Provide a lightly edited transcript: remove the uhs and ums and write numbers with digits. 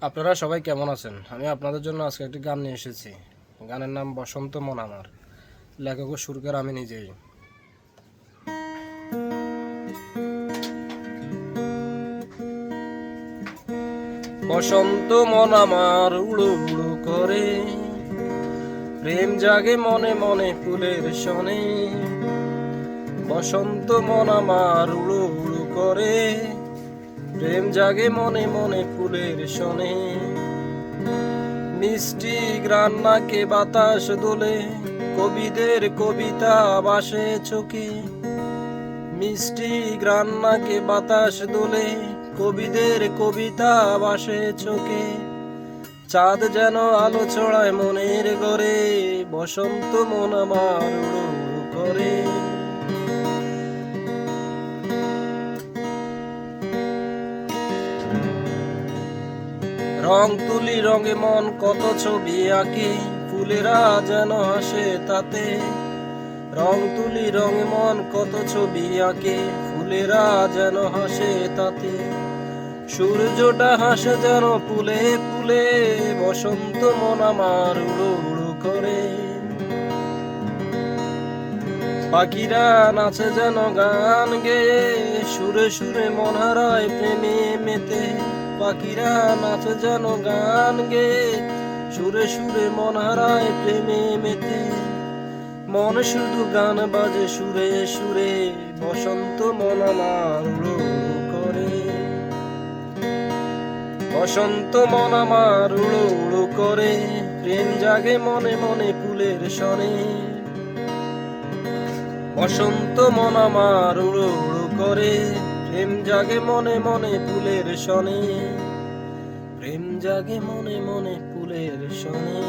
আপনারা সবাই কেমন আছেন? আমি আপনাদের জন্য আজকে একটি গান নিয়ে এসেছি। গানের নাম বসন্ত মন আমার। লেখক ও সুরকার আমি নিজেই। বসন্ত মন আমার উড়ো উড়ো করে, প্রেম জাগে মনে মনে ফুলের শনে। বসন্ত মন আমার উড়ো উড়ো করে, প্রেম জাগে মনে মনে ফুলের শনে। মিষ্টি গ্রান নাকে বাতাস দোলে, কবিদের কবিতা বাসে চোখে। মিষ্টি গ্রান নাকে বাতাস দোলে, কবিদের কবিতা বাসে চোখে। চাঁদ যেন আলো ছড়ায় মনের ঘরে, বসন্ত মন আমার উড়ো উড়ো করে। রং তুলি রঙে মন কত ছবি আঁকি, ফুলেরা যেন হাসে তাতে। রং তুলি রঙে মন কত ছবি আঁকে, ফুলেরা যেন হাসে তাতে। সূর্যটা হাসে যেন ফুলে ফুলে, বসন্ত মন আমার উড়ো উড়ো করে। পাখিরা নাচে যেন গান গেয়ে, সুরে সুরে মন হারায় প্রেমে মেতে। পাখিরা নাচে যেন গান গেয়ে, সুরে সুরে মন হারায় প্রেমে মেতে। মন শুধু গান বাজে সুরে সুরে, বসন্ত মন আমার উড়ো উড়ো করে। বসন্ত মন আমার উড়ো উড়ো করে, প্রেম জাগে মনে মনে ফুলের শনে। বসন্ত মন আমার উড়ো উড়ো করে, প্রেম জাগে মনে মনে ফুলের শনে। প্রেম জাগে মনে মনে ফুলের শনে।